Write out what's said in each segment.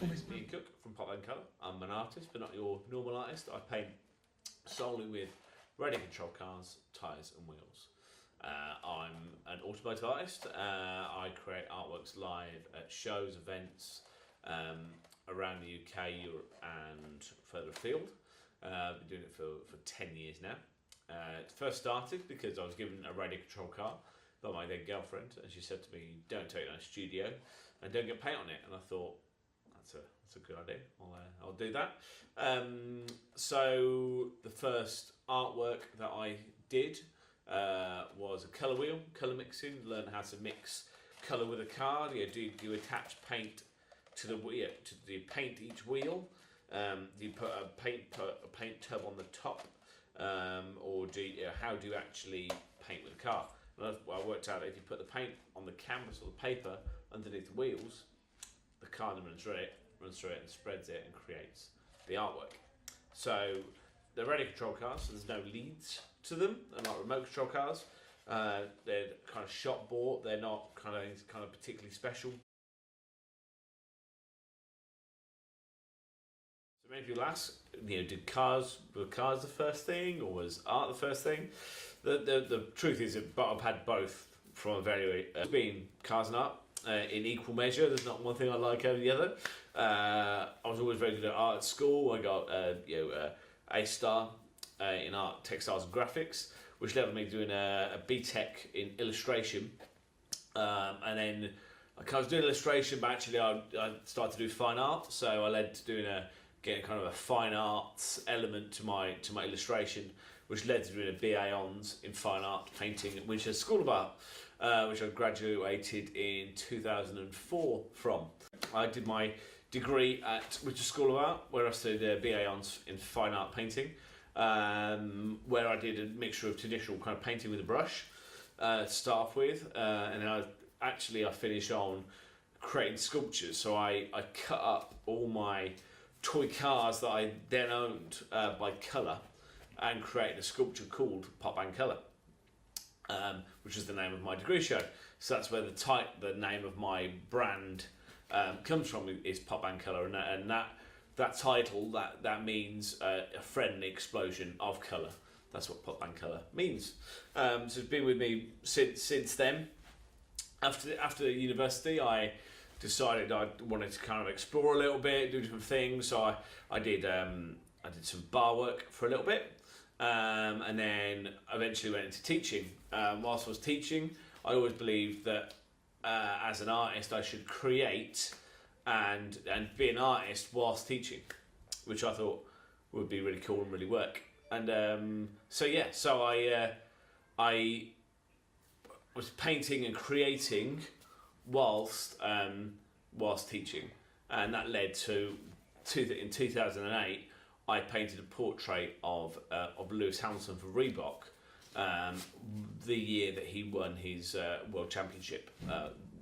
name is Ian Cook from Pop and Colour. I'm an artist, but not your normal artist. I paint solely with radio control cars, tyres and wheels. I'm an automotive artist. I create artworks live at shows, events around the UK, Europe and further afield. I've been doing it for 10 years now. It first started because I was given a radio control car by my then girlfriend, and she said to me, "Don't take it in a studio and don't get paint on it." And I thought, that's a good idea. I'll do that. So the first artwork that I did was a colour wheel, colour mixing. Learn how to mix colour with a car. You attach paint to the wheel, you paint each wheel. Do you put a paint tub on the top, or how do you actually paint with a car? And I worked out that if you put the paint on the canvas or the paper underneath the wheels, the car then runs through it and spreads it and creates the artwork. So they're radio control cars, so there's no leads to them. They're not remote control cars. They're kind of shop bought. They're not kind of particularly special. So many people ask, were cars the first thing, or was art the first thing? The truth is that I've had both from a very being cars and art in equal measure. There's not one thing I like over the other. I was always very good at art at school. I got A star in art, textiles and graphics, which led me doing a BTEC in illustration, and then I was doing illustration, but actually I started to do fine art. So I led to getting kind of a fine arts element to my illustration, which led to doing a BA Hons in fine art painting at Winchester School of Art, which I graduated in 2004 from. I did my degree at Winchester School of Art, where I studied BA Hons in fine art painting, where I did a mixture of traditional kind of painting with a brush to start off with, and then I finished on creating sculptures. So I cut up all my toy cars that I then owned by colour, and created a sculpture called Pop and Colour, which is the name of my degree show. So that's where the name of my brand comes from, is Pop and Colour, and that title that means a friendly explosion of colour. That's what Pop and Colour means. So it's been with me since then. After university, I decided I wanted to kind of explore a little bit, do different things. So I did some bar work for a little bit, and then eventually went into teaching. Whilst I was teaching, I always believed that as an artist I should create and be an artist whilst teaching, which I thought would be really cool and really work. And so I was painting and creating whilst teaching, and that led to in 2008 I painted a portrait of Lewis Hamilton for Reebok, the year that he won his World Championship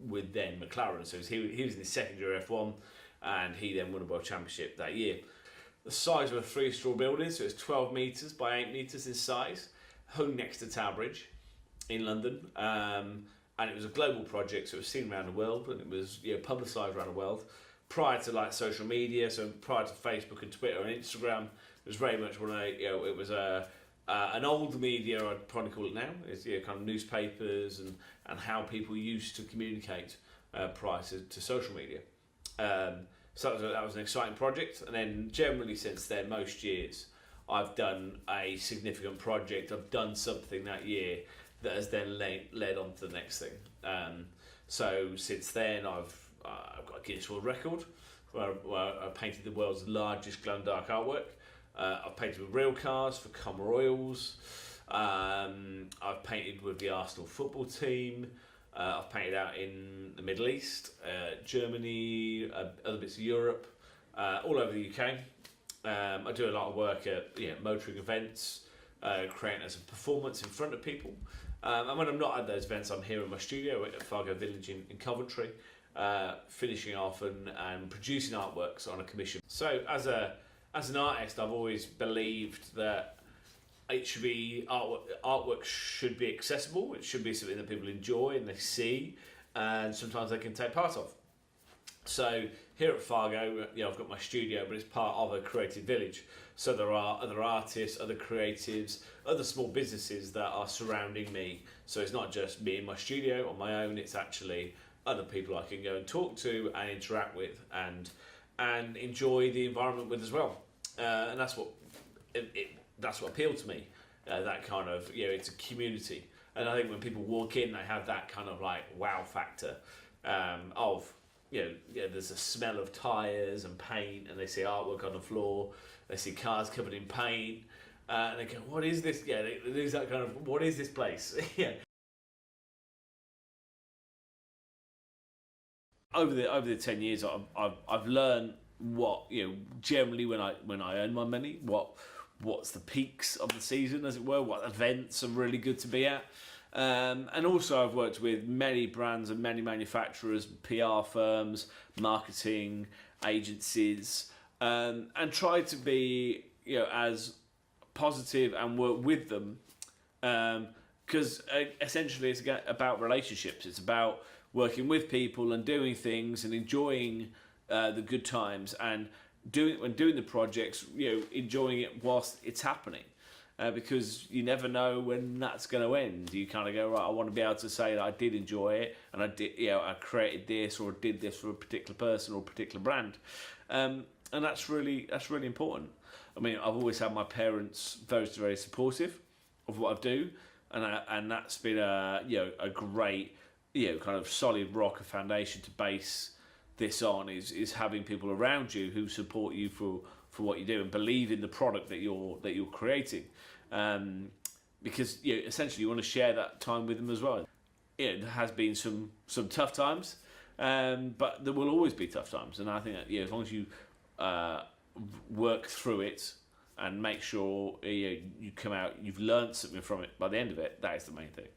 with then McLaren. So he was in his second year F1, and he then won a World Championship that year. The size of a 3-story building, so it's 12 metres by 8 metres in size, hung next to Tower Bridge in London. And it was a global project, so it was seen around the world, and it was publicised around the world. Prior to social media, so prior to Facebook and Twitter and Instagram, it was very much it was an old media, I'd probably call it now. It's kind of newspapers and how people used to communicate prior to social media. So that was an exciting project, and then generally since then, most years, I've done a significant project. I've done something that year that has then led on to the next thing. So since then, I've got a Guinness World Record where I painted the world's largest glow and dark artwork. I've painted with real cars for Commer Oils. I've painted with the Arsenal football team. I've painted out in the Middle East, Germany, other bits of Europe, all over the UK. I do a lot of work at motoring events, creating as a performance in front of people. And when I'm not at those events, I'm here in my studio at Fargo Village in Coventry, finishing off and producing artworks on a commission. So as an artist, I've always believed that it should be artwork should be accessible. It should be something that people enjoy and they see, and sometimes they can take part of. So here at Fargo, I've got my studio, but it's part of a creative village. So there are other artists, other creatives, other small businesses that are surrounding me. So it's not just me in my studio on my own. It's actually other people I can go and talk to and interact with and enjoy the environment with as well. And that's what that's what appealed to me. That kind of it's a community, and I think when people walk in, they have that kind of like wow factor of there's a smell of tyres and paint, and they see artwork on the floor, they see cars covered in paint, and they go, what is this? Yeah, there's that kind of, what is this place? Yeah. Over the 10 years, I've learned what generally when I earn my money, what's the peaks of the season, as it were, what events are really good to be at. And also I've worked with many brands and many manufacturers, PR firms, marketing agencies, and tried to be as positive and work with them, because essentially it's about relationships. It's about working with people and doing things and enjoying the good times, and doing the projects, enjoying it whilst it's happening. Because you never know when that's going to end. You kind of go, right, I want to be able to say that I did enjoy it, and I did, I created this or did this for a particular person or a particular brand, and that's really important. I mean, I've always had my parents very, very supportive of what I do, and that's been a great kind of solid rock, a foundation to base this on, is having people around you who support you for what you do and believe in the product that you're creating, because essentially you want to share that time with them as well. There has been some tough times, but there will always be tough times, and I think that as long as you work through it and make sure you come out, you've learned something from it by the end of it. That is the main thing.